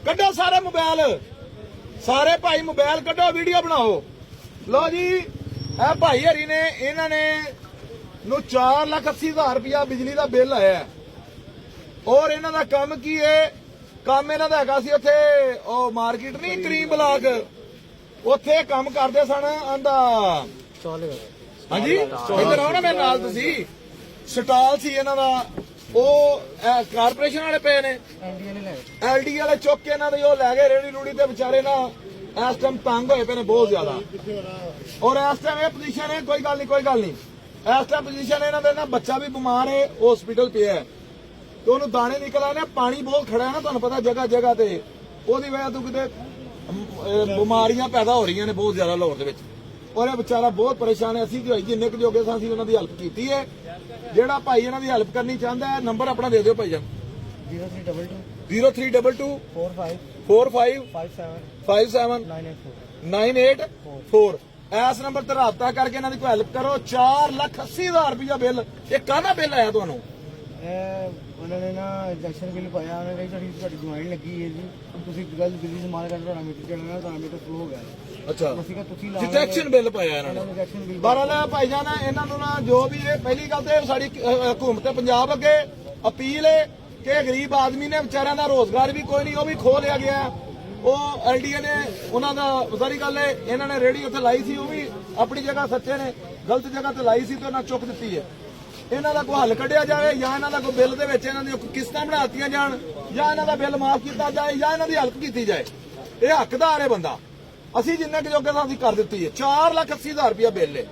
ਕੱਢੋ ਸਾਰੇ ਮੋਬਾਈਲ, ਸਾਰੇ ਭਾਈ ਮੋਬਾਈਲ ਕੱਢੋ, ਵੀਡੀਓ ਬਣਾਓ। ਲੋ ਜੀ ਇਹ ਭਾਈ ਹਰੀ ਨੇ ਇਹਨਾਂ ਨੇ ਨੂੰ 4,80,000 ਰੁਪਇਆ ਬਿਜਲੀ ਦਾ ਬਿੱਲ ਆਇਆ ਔਰ ਇਹਨਾਂ ਦਾ ਕੰਮ ਕੀ ਹੈ? ਕੰਮ ਇਹਨਾਂ ਦਾ ਹੈਗਾ ਸੀ ਉੱਥੇ ਉਹ ਮਾਰਕੀਟ ਨਹੀਂ ਕਰੀਮ ਬਲਾਕ, ਉੱਥੇ ਕੰਮ ਕਰਦੇ ਸਨ। ਆਂਦਾ ਹਾਂਜੀ ਇੱਧਰ ਆਓ ਨਾ ਮੇਰੇ ਨਾਲ, ਤੁਸੀਂ ਸਟਾਲ ਸੀ ਇਹਨਾਂ ਦਾ, ਉਹ ਕਾਰਪੋਰੇਸ਼ਨ ਵਾਲੇ ਪਏ ਨੇ, LD ਵਾਲੇ ਚੁੱਕ ਕੇ ਇਹਨਾਂ ਦੇ ਉਹ ਲੈ ਗਏ ਰੇੜੀ ਰੂੜੀ ਤੇ, ਵਿਚਾਰੇ ਨਾ ਇਸ ਟਾਈਮ ਤੰਗ ਹੋਏ ਪਏ ਨੇ ਬਹੁਤ ਜ਼ਿਆਦਾ। ਔਰ ਇਸ ਟਾਈਮ ਇਹ ਪੋਜੀਸ਼ਨ ਹੈ, ਕੋਈ ਗੱਲ ਨਹੀਂ ਕੋਈ ਗੱਲ ਨਹੀਂ, ਇਸ ਟਾਈਮ ਪੋਜੀਸ਼ਨ ਇਹਨਾਂ ਦੇ ਨਾ ਬੱਚਾ ਵੀ ਬਿਮਾਰ ਹੈ, ਹਸਪੀਟਲ ਪਿਆ ਹੈ ਤੇ ਉਹਨੂੰ ਦਾਣੇ ਨਿਕਲ ਆਏ ਨੇ, ਪਾਣੀ ਬਹੁਤ ਖੜਾ ਹੈ ਨਾ ਤੁਹਾਨੂੰ ਪਤਾ ਜਗ੍ਹਾ ਜਗ੍ਹਾ ਤੇ, ਉਹਦੀ ਵਜ੍ਹਾ ਤੋਂ ਕਿਤੇ ਬਿਮਾਰੀਆਂ ਪੈਦਾ ਹੋ ਰਹੀਆਂ ਨੇ ਬਹੁਤ ਜ਼ਿਆਦਾ ਲਾਹੌਰ ਦੇ ਵਿੱਚ। ਔਰ ਇਹ ਵਿਚਾਰਾ ਬਹੁਤ ਪਰੇਸ਼ਾਨ ਹੈ। ਅਸੀਂ ਜਿੰਨੇ ਕੁ ਜੋਗੇ ਸਾਂ ਅਸੀਂ ਉਹਨਾਂ ਦੀ ਹੈਲਪ ਕੀਤੀ ਹੈ। ਜਿਹੜਾ ਭਾਈ ਇਹਨਾਂ ਦੀ ਹੈਲਪ ਕਰਨੀ ਚਾਹੁੰਦਾ ਹੈ ਨੰਬਰ ਆਪਣਾ ਦੇ ਦਿਓ ਭਾਈ ਜਾਨ, 0322 45 57 984। ਇਸ ਨੰਬਰ ਤੇ ਰਾਬਤਾ ਕਰਕੇ ਇਹਨਾਂ ਦੀ ਕੋਈ ਹੈਲਪ ਕਰੋ। 4,80,000 ਰੁਪਇਆ ਬਿੱਲ, ਇਹ ਕਾਹਦਾ ਬਿੱਲ ਆਇਆ ਤੁਹਾਨੂੰ? ਉਹਨਾਂ ਨੇ ਨਾ ਇੰਜੈਕਸ਼ਨ ਬਿੱਲ ਪਾਇਆ, ਉਹਨਾਂ ਨੇ ਤੁਹਾਡੀ ਜੁਆਇਨ ਲੱਗੀ ਹੈ ਜੀ, ਤੁਸੀਂ ਗੱਲ ਬਿਜਲੀ ਸਮਾਨ ਕਰ ਤੁਹਾਡਾ ਮੀਟਰ ਚੱਲਣਾ, ਤੁਹਾਡਾ ਮੀਟਰ ਫਲੋ ਹੋ ਗਿਆ। ਅੱਛਾ ਅਸੀਂ ਕਿਹਾ ਤੁਸੀਂ ਇੰਜੈਕਸ਼ਨ ਬਿੱਲ ਪਾਇਆ ਇਹਨਾਂ ਨੇ। ਇੰਜੈਕਸ਼ਨ ਬਿੱਲ ਬਾਹਰਲਾ ਭਾਈ ਜਾਨ ਇਹਨਾਂ ਨੂੰ ਨਾ ਜੋ ਵੀ ਇਹ ਪਹਿਲੀ ਗੱਲ ਤੇ ਸਾਡੀ ਹਕੂਮਤ ਪੰਜਾਬ ਅੱਗੇ ਅਪੀਲ ਹੈ ਕਿ ਗਰੀਬ ਆਦਮੀ ਨੇ ਵਿਚਾਰਿਆਂ ਦਾ ਰੋਜ਼ਗਾਰ ਵੀ ਕੋਈ ਨਹੀਂ, ਉਹ ਵੀ ਖੋਹ ਲਿਆ ਗਿਆ। ਉਹ LDA ਨੇ ਉਹਨਾਂ ਦਾ ਸਾਰੀ ਗੱਲ ਹੈ, ਇਹਨਾਂ ਨੇ ਰੇੜੀ ਉੱਥੇ ਲਾਈ ਸੀ, ਉਹ ਵੀ ਆਪਣੀ ਜਗ੍ਹਾ ਸੱਚੇ ਨੇ, ਗਲਤ ਜਗ੍ਹਾ ਤੇ ਲਾਈ ਸੀ ਤੇ ਉਹਨਾਂ ਚੁੱਕ ਦਿੱਤੀ ਹੈ। ਇਹਨਾਂ ਦਾ ਕੋਈ ਹੱਲ ਕੱਢਿਆ ਜਾਵੇ ਜਾਂ ਇਹਨਾਂ ਦਾ ਕੋਈ ਬਿੱਲ ਦੇ ਵਿੱਚ ਇਹਨਾਂ ਦੀ ਕਿਸ਼ਤਾਂ ਬਣਾਤੀਆਂ ਜਾਣ ਜਾਂ ਇਹਨਾਂ ਦਾ ਬਿੱਲ ਮਾਫ ਕੀਤਾ ਜਾਏ ਜਾਂ ਇਹਨਾਂ ਦੀ ਹੈਲਪ ਕੀਤੀ ਜਾਏ। ਇਹ ਹੱਕਦਾਰ ਹੈ ਬੰਦਾ, ਅਸੀਂ ਜਿੰਨੇ ਕੁ ਜੋਗੇ ਅਸੀਂ ਕਰ ਦਿੱਤੀ ਹੈ। 4,80,000 ਰੁਪਇਆ ਬਿੱਲ ਹੈ।